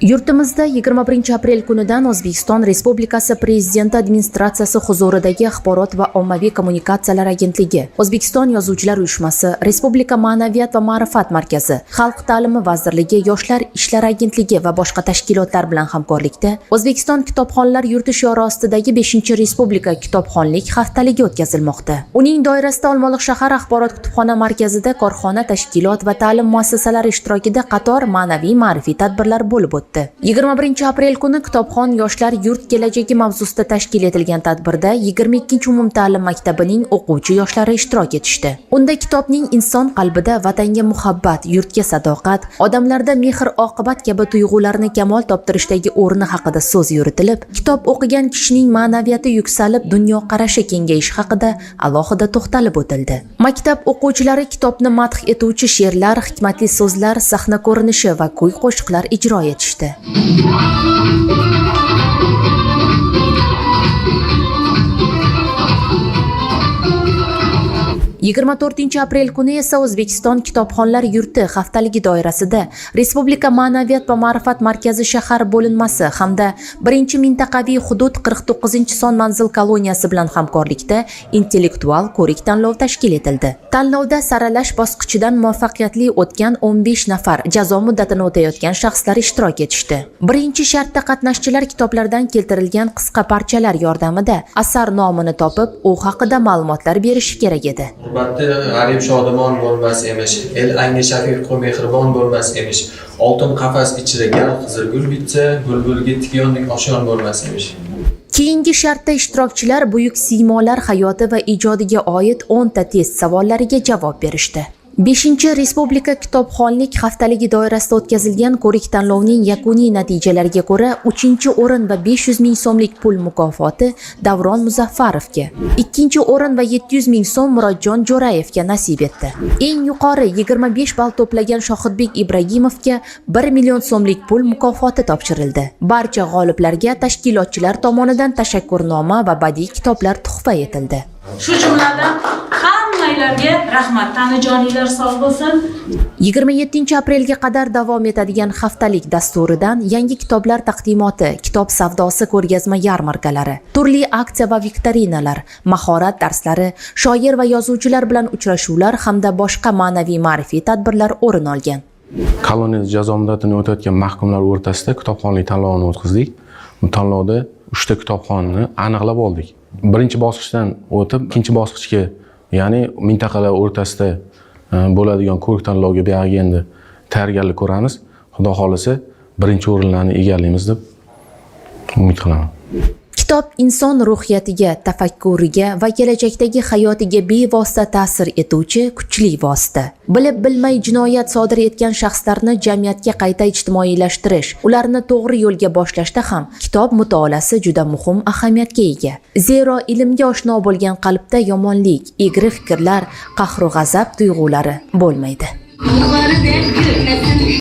Yurtimizda 21 aprel kunidan O'zbekiston Respublikasi Prezidenti administratsiyasi huzuridagi Axborot va ommaviy kommunikatsiyalar agentligi, O'zbekiston Yozuvchilar uyushmasi, Respublika Ma'naviyat va ma'rifat markazi, Xalq ta'limi vazirligi, Yoshlar ishlari agentligi va boshqa tashkilotlar bilan hamkorlikda O'zbekiston kitobxonlar yurti shiori ostidagi 5-Respublika kitobxonlik haftaligi o'tkazilmoqda. Uning doirasida Olmaliq shahar axborot kutubxona markazida korxona, tashkilot va ta'lim muassasalari ishtirokida qator ma'naviy ma'rifiy tadbirlar bo'lib o'tdi. 21 aprel kuni Kitobxon yoshlar yurt kelajagi mavzusida tashkil etilgan tadbirda 22-umumta'lim maktabining o'quvchi yoshlari ishtirok etishdi. Unda kitobning inson qalbida vatanga muhabbat, yurtga sadoqat, odamlarda mehr-oqibat kabi tuyg'ularni kamol toptirishdagi o'rni haqida so'z yuritilib, kitob o'qigan kishining ma'naviyati yuksalib, dunyoqarashi kengayishi haqida alohida to'xtalib o'tildi. Maktab o'quvchilari kitobni madh etuvchi she'rlar, hikmatli so'zlar, sahna ko'rinishi va kuy-qo'shiqlar ijro etishdi. 24 aprel kuni esa O'zbekiston kitobxonlar yurti haftaligi doirasida Respublika Ma'naviyat va ma'rifat markazi shahar bo'linmasi hamda 1-mintaqaviy hudud 49-son manzil koloniyasi bilan hamkorlikda intellektual ko'rik tanlov tashkil etildi. Tanlovda saralash bosqichidan muvaffaqiyatli o'tgan 15 nafar jazo muddatini o'tayotgan shaxslar ishtirok etishdi. Birinchi shartda qatnashchilar kitoblardan keltirilgan qisqa parchalar yordamida asar nomini topib, u haqida ma'lumotlar berishi kerak edi. G'arib shodimon bo'lmas emish, el anga shafiq va mehribon bo'lmas emish. Oltin qafas ichida gal qizilgul bitsa, bulbulga tikyondek oshyon bo'lmas emish. Keyingi shartda ishtirokchilar buyuk siymolar hayoti va ijodiga oid 10 ta test savollariga javob berishdi. 5-Respublika kitobxonlik haftaligi doirasida o'tkazilgan ko'rik tanlovning yakuniy natijalariga ko'ra 3-o'rin va 500 ming so'mlik pul mukofoti Davron Muzaffarovga, 2-o'rin va 700 ming so'm Murodjon Jo'rayevga nasib etdi. Eng yuqori 25 ball to'plagan Shohidbek Ibragimovga 1 million so'mlik pul mukofoti topshirildi. Barcha g'oliblarga tashkilotchilar tomonidan tashakkurnoma va badiiy kitoblar tuhfa etildi. Shu jumladan hammanglarga rahmat, tanijoninglar sog' bo'lsin. 27 aprelga qadar davom etadigan haftalik dasturidan yangi kitoblar taqdimoti, kitob savdosi ko'rgazma yarmarkalari, turli aksiya va viktorinalar, mahorat darslari, shoir va yozuvchilar bilan uchrashuvlar hamda boshqa ma'naviy ma'rifiy tadbirlar o'rin olgan. Koloniyada jazo muddatini o'tayotgan mahkumlar o'rtasida kitobxonlik tanlovini o'tkazdik. Bu tanlovda 3 ta kitobxonni aniqlab oldik. Birinchi bosqichdan o'tib, ikkinchi bosqichga, ya'ni mintaqalar o'rtasida bo'ladigan ko'rik tanlovga buyog'iga endi tayyorgarlik ko'ramiz. Xudo xolisa, birinchi o'rinlarni egallaymiz deb umid qilaman. Kitob inson ruhiyatiga, tafakkuriga va kelajakdagi hayotiga bevosita ta'sir etuvchi kuchli vosita. Bilib-bilmay jinoyat sodir etgan shaxslarni jamiyatga qayta ijtimoiylashtirish, ularni to'g'ri yo'lga boshlashda ham kitob mutolaasi juda muhim ahamiyatga ega. Zero ilmga oshno bo'lgan qalbda yomonlik, egri fikrlar, qahru g'azab tuyg'ulari bo'lmaydi.